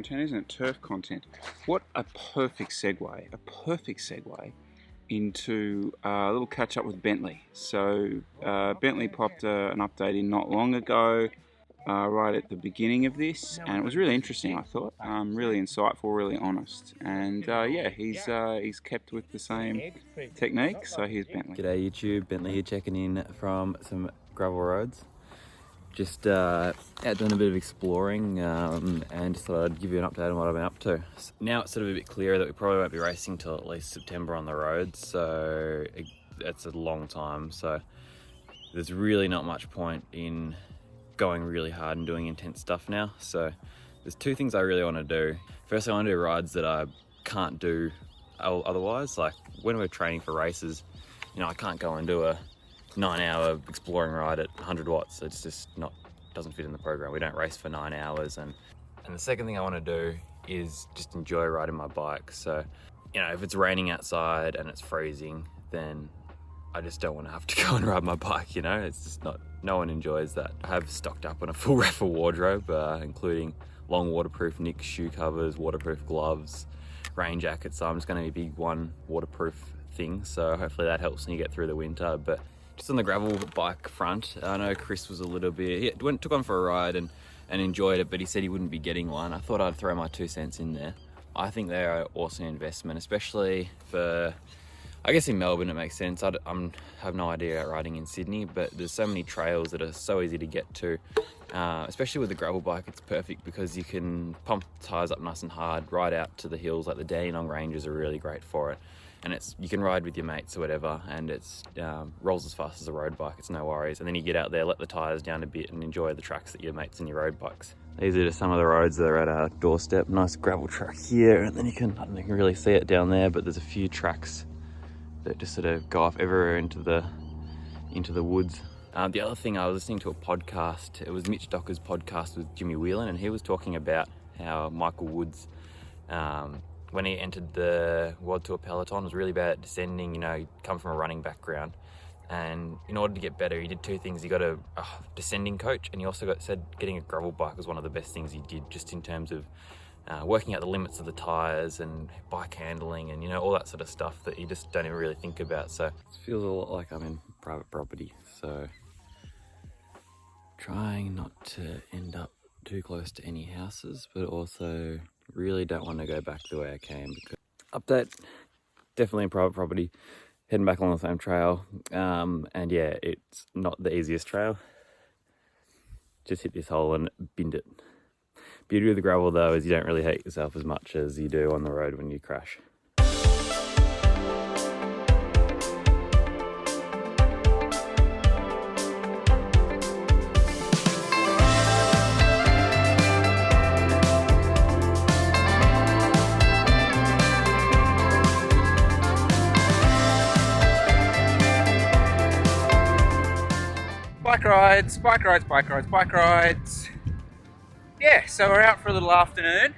content, isn't it? Turf content. What a perfect segue into a little catch up with Bentley. So Bentley popped an update in not long ago, right at the beginning of this, and it was really interesting, I thought. Really insightful, really honest, and yeah, he's kept with the same technique. So here's Bentley. G'day YouTube, Bentley here checking in from some gravel roads. Just out doing a bit of exploring and just thought I'd give you an update on what I've been up to. Now it's sort of a bit clearer that we probably won't be racing till at least September on the road, so that's a long time. So there's really not much point in going really hard and doing intense stuff now. So there's two things I really want to do. First, I want to do rides that I can't do otherwise. Like when we're training for races, you know, I can't go and do a 9-hour exploring ride at 100 watts. It's just doesn't fit in the program. We don't race for 9 hours. And the second thing I want to do is just enjoy riding my bike. So, you know, if it's raining outside and it's freezing, then I just don't want to have to go and ride my bike, you know? It's just no one enjoys that. I have stocked up on a full raffle wardrobe, including long waterproof Nick shoe covers, waterproof gloves, rain jackets. So I'm just going to be big one waterproof thing. So hopefully that helps when you get through the winter. But just on the gravel bike front, I know Chris was a little bit, he took on for a ride and enjoyed it, but he said he wouldn't be getting one. I thought I'd throw my 2 cents in there. I think they are an awesome investment, especially for, I guess in Melbourne it makes sense. I have no idea about riding in Sydney, but there's so many trails that are so easy to get to. Especially with the gravel bike, it's perfect because you can pump the tyres up nice and hard, ride out to the hills. Like the Dandenong Ranges are really great for it. And you can ride with your mates or whatever, and it's rolls as fast as a road bike. It's no worries. And then you get out there, let the tyres down a bit, and enjoy the tracks that your mates and your road bikes. These are just some of the roads that are at our doorstep. Nice gravel track here, and then you can really see it down there. But there's a few tracks that just sort of go off everywhere into the woods. The other thing, I was listening to a podcast. It was Mitch Docker's podcast with Jimmy Whelan, and he was talking about how Michael Woods, when he entered the World Tour peloton, was really bad at descending. You know, he'd come from a running background, and in order to get better, he did two things. He got a descending coach, and he also said getting a gravel bike was one of the best things he did, just in terms of working out the limits of the tyres and bike handling and, you know, all that sort of stuff that you just don't even really think about. So it feels a lot like I'm in private property, so trying not to end up too close to any houses, but also really don't want to go back the way I came. Because update, definitely in private property, heading back along the same trail, and yeah, it's not the easiest trail. Just hit this hole and binned it. Beauty of the gravel though is you don't really hate yourself as much as you do on the road when you crash. Bike rides. Yeah, so we're out for a little afternoon.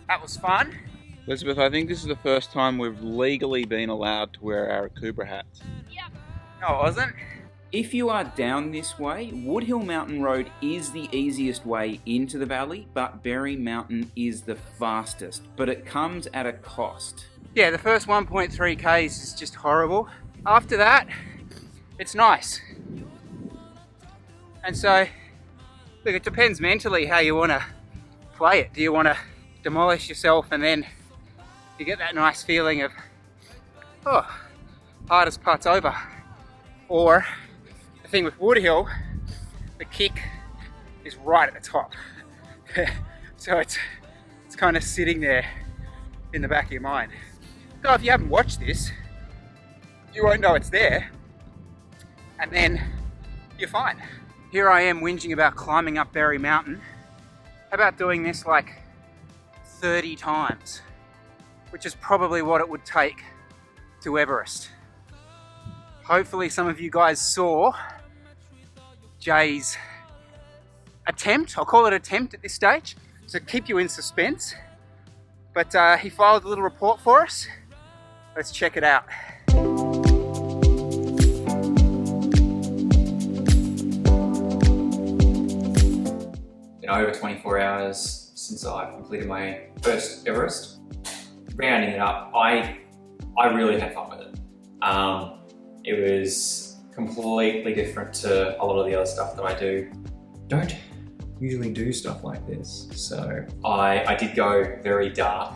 That was fun. Elizabeth, I think this is the first time we've legally been allowed to wear our Akubra hats. Yep. No, it wasn't. If you are down this way, Woodhill Mountain Road is the easiest way into the valley, but Berry Mountain is the fastest, but it comes at a cost. Yeah, the first 1.3 Ks is just horrible. After that, it's nice. And so, look, it depends mentally how you want to play it. Do you want to demolish yourself and then you get that nice feeling of, oh, hardest part's over? Or the thing with Woodhill, the kick is right at the top. So it's kind of sitting there in the back of your mind. So if you haven't watched this, you won't know it's there, and then you're fine. Here I am whinging about climbing up Berry Mountain. How about doing this like 30 times, which is probably what it would take to Everest. Hopefully some of you guys saw Jay's attempt. I'll call it attempt at this stage, to keep you in suspense. But he filed a little report for us. Let's check it out. Been over 24 hours since I've completed my first Everest. Rounding it up, I really had fun with it. It was completely different to a lot of the other stuff that I do. Don't usually do stuff like this. So I did go very dark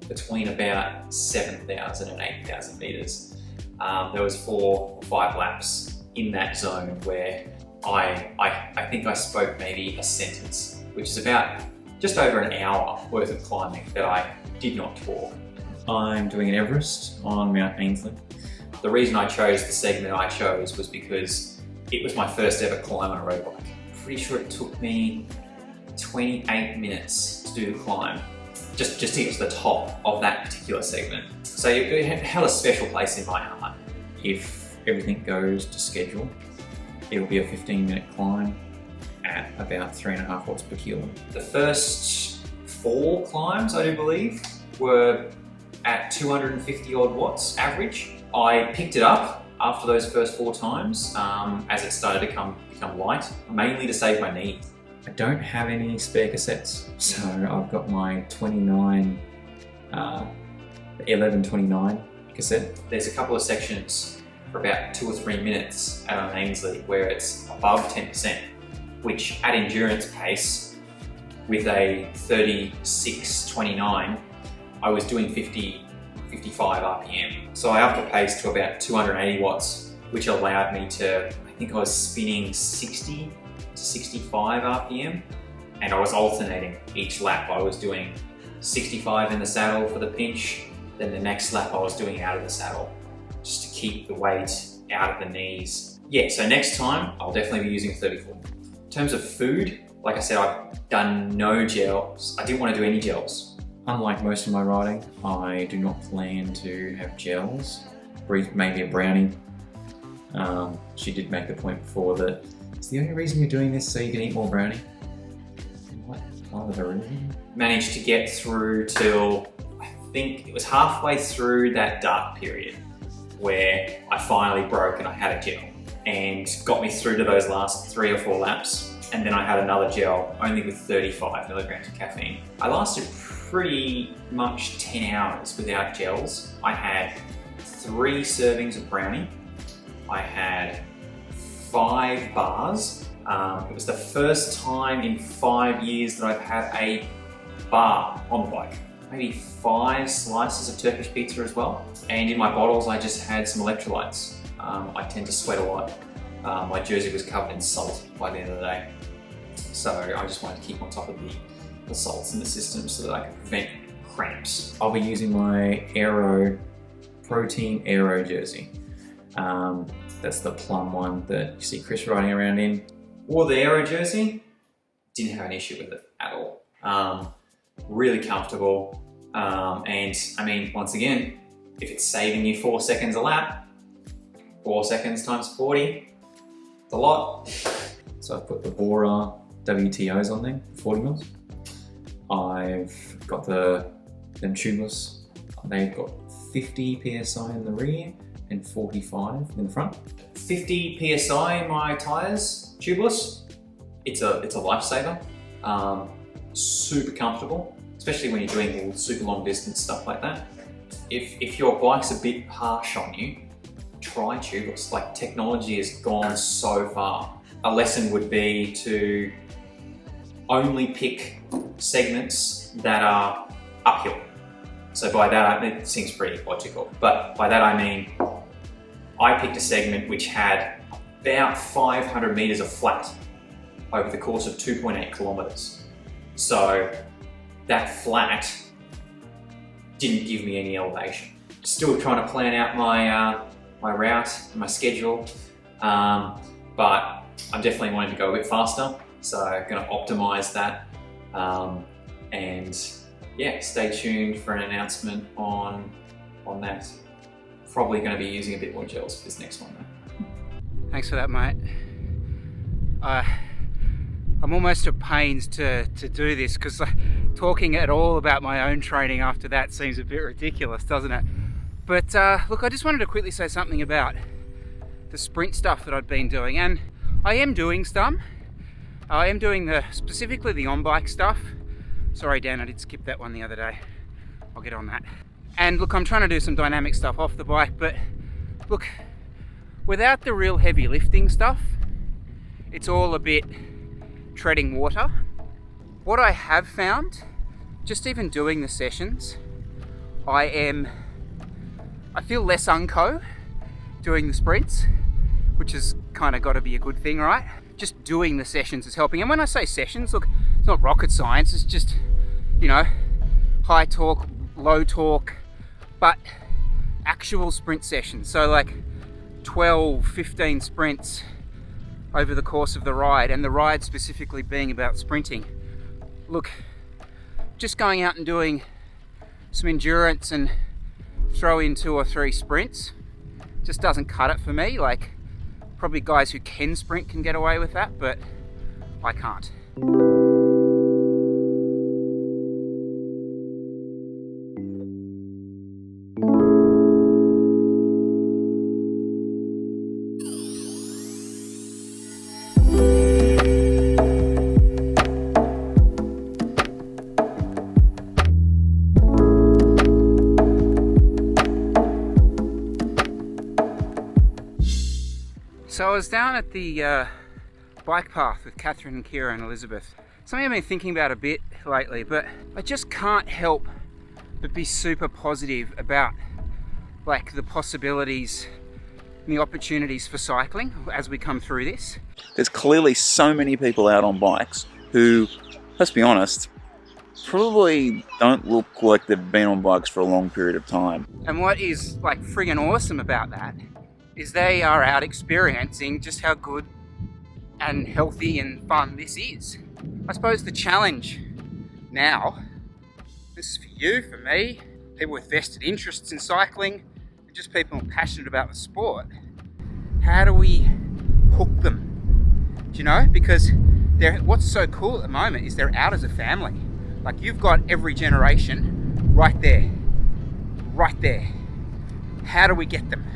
between about 7,000 and 8,000 meters. There was 4 or 5 laps in that zone where I think I spoke maybe a sentence, which is about just over an hour worth of climbing that I did not talk. I'm doing an Everest on Mount Ainsley. The reason I chose the segment I chose was because it was my first ever climb on a road bike. Pretty sure it took me 28 minutes to do the climb, just to get to the top of that particular segment. So it held a special place in my heart. If everything goes to schedule, it'll be a 15-minute climb at about 3.5 watts per kilo. The first 4 climbs, I do believe, were at 250 odd watts average. I picked it up after those first 4 times as it started to become light, mainly to save my knee. I don't have any spare cassettes, so I've got my 1129 cassette. There's a couple of sections for about 2 or 3 minutes at Ainsley where it's above 10%, which at endurance pace with a 36.29, I was doing 55 RPM. So I upped the pace to about 280 watts, which allowed me to, I think I was spinning 60 to 65 RPM, and I was alternating each lap. I was doing 65 in the saddle for the pinch, then the next lap I was doing out of the saddle, just to keep the weight out of the knees. Yeah, so next time I'll definitely be using 34. In terms of food, like I said, I've done no gels. I didn't want to do any gels. Unlike most of my riding, I do not plan to have gels. Maybe a brownie. She did make the point before that it's the only reason you're doing this so you can eat more brownie. What other reason? Managed to get through till, I think it was halfway through that dark period where I finally broke and I had a gel, and got me through to those last 3 or 4 laps. And then I had another gel, only with 35 milligrams of caffeine. I lasted pretty much 10 hours without gels. I had 3 servings of brownie. I had 5 bars. It was the first time in 5 years that I've had a bar on the bike. Maybe 5 slices of Turkish pizza as well. And in my bottles, I just had some electrolytes. I tend to sweat a lot. My jersey was covered in salt by the end of the day. So I just wanted to keep on top of the salts in the system so that I could prevent cramps. I'll be using my Protein Aero jersey. That's the plum one that you see Chris riding around in. Wore the Aero jersey, didn't have an issue with it at all. Really comfortable. And I mean, once again, if it's saving you 4 seconds a lap, 4 seconds times 40, it's a lot. So I've put the Bora WTOs on there, 40 mils. I've got them tubeless. They've got 50 PSI in the rear and 45 in the front. 50 PSI in my tires, tubeless. It's a lifesaver. Super comfortable, especially when you're doing super long distance stuff like that. If your bike's a bit harsh on you, try tubeless. Like, technology has gone so far. A lesson would be to only pick segments that are uphill. So by that, it seems pretty logical, but by that I mean, I picked a segment which had about 500 meters of flat over the course of 2.8 kilometers. So that flat didn't give me any elevation. Still trying to plan out my route and my schedule, but I'm definitely wanting to go a bit faster, so I'm going to optimize that. And yeah, stay tuned for an announcement on that. Probably going to be using a bit more gels for this next one though. Thanks for that, mate. I'm almost at pains to do this because talking at all about my own training after that seems a bit ridiculous, doesn't it? But look, I just wanted to quickly say something about the sprint stuff that I've been doing, and I am doing some. I am doing specifically the on-bike stuff. Sorry Dan, I did skip that one the other day. I'll get on that. And look, I'm trying to do some dynamic stuff off the bike, but look, without the real heavy lifting stuff, it's all a bit treading water. What I have found, just even doing the sessions, I feel less unco doing the sprints, which has kind of got to be a good thing, right? Just doing the sessions is helping. And when I say sessions, look, it's not rocket science, it's just, you know, high torque, low torque, but actual sprint sessions. So like 12, 15 sprints over the course of the ride, and the ride specifically being about sprinting. Look, just going out and doing some endurance and throw in 2 or 3 sprints just doesn't cut it for me. Like, probably guys who can sprint can get away with that, but I can't. So I was down at the bike path with Catherine and Kira and Elizabeth. Something I've been thinking about a bit lately, but I just can't help but be super positive about like the possibilities and the opportunities for cycling as we come through this. There's clearly so many people out on bikes who, let's be honest, probably don't look like they've been on bikes for a long period of time. And what is like friggin' awesome about that is they are out experiencing just how good and healthy and fun this is. I suppose the challenge now, this is for you, for me, people with vested interests in cycling, and just people passionate about the sport. How do we hook them? Do you know? Because what's so cool at the moment is they're out as a family. Like, you've got every generation right there. Right there. How do we get them?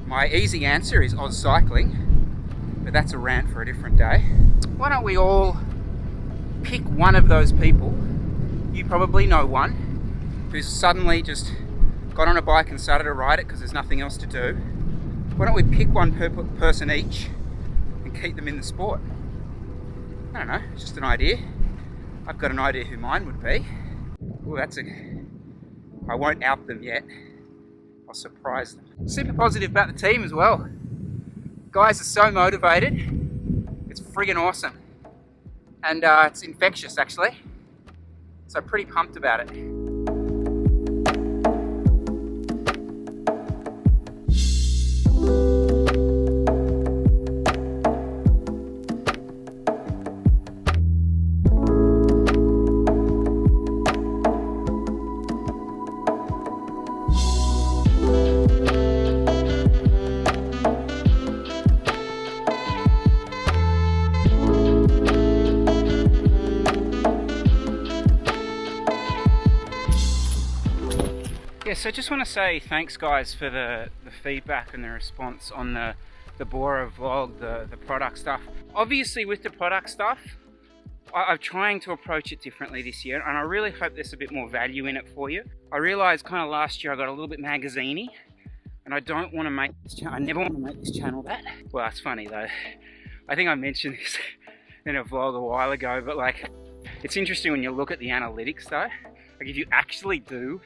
My easy answer is Oz Cycling, but that's a rant for a different day. Why don't we all pick one of those people? You probably know one who's suddenly just got on a bike and started to ride it because there's nothing else to do. Why don't we pick one person each and keep them in the sport? I don't know, it's just an idea. I've got an idea who mine would be. Ooh, I won't out them yet. I'll surprise them. Super positive about the team as well. Guys are so motivated. It's friggin' awesome. And it's infectious actually. So pretty pumped about it. Yeah, so I just want to say thanks guys for the feedback and the response on the Bora vlog, the product stuff. Obviously with the product stuff, I'm trying to approach it differently this year, and I really hope there's a bit more value in it for you. I realized kind of last year I got a little bit magazine-y, and I don't want to make this I never want to make this channel that. Well, that's funny though. I think I mentioned this in a vlog a while ago, but like, it's interesting when you look at the analytics though. Like, if you actually do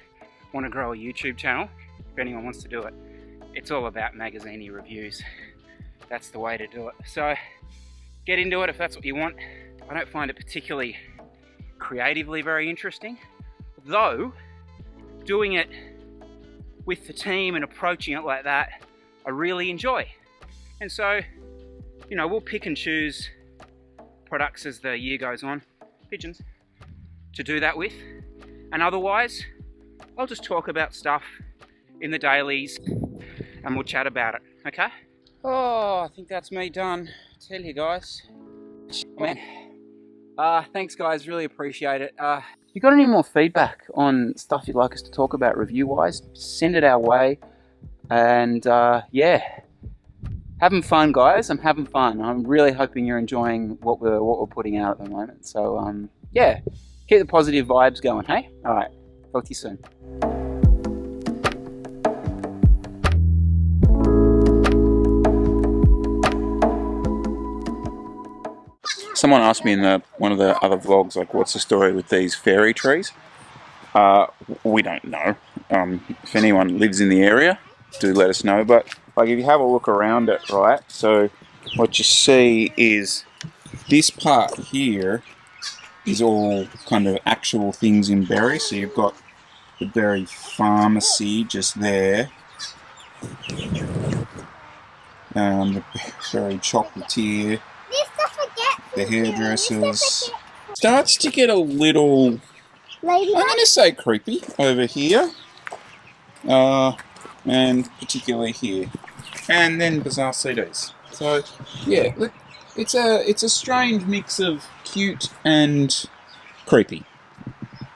want to grow a YouTube channel, if anyone wants to do it, it's all about magazine-y reviews. That's the way to do it. So get into it if that's what you want. I don't find it particularly creatively very interesting, though doing it with the team and approaching it like that, I really enjoy. And so, you know, we'll pick and choose products as the year goes on, pigeons, to do that with. And otherwise, I'll just talk about stuff in the dailies and we'll chat about it, okay? Oh, I think that's me done. Tell you guys. Man. Thanks guys, really appreciate it. If you got any more feedback on stuff you'd like us to talk about review-wise, send it our way. And yeah, having fun guys, I'm having fun. I'm really hoping you're enjoying what we're putting out at the moment. So yeah, Keep the positive vibes going, hey? All right, talk to you soon. Someone asked me in one of the other vlogs, like, what's the story with these fairy trees? We don't know. If anyone lives in the area, do let us know. But like, if you have a look around it, right? So what you see is this part here is all kind of actual things in berry. So you've got the berry pharmacy just there. The berry chocolatier. The hairdressers. Starts to get a little, I'm going to say, creepy over here. And particularly here. And then bizarre CDs. So, yeah, look, it's a strange mix of cute and creepy.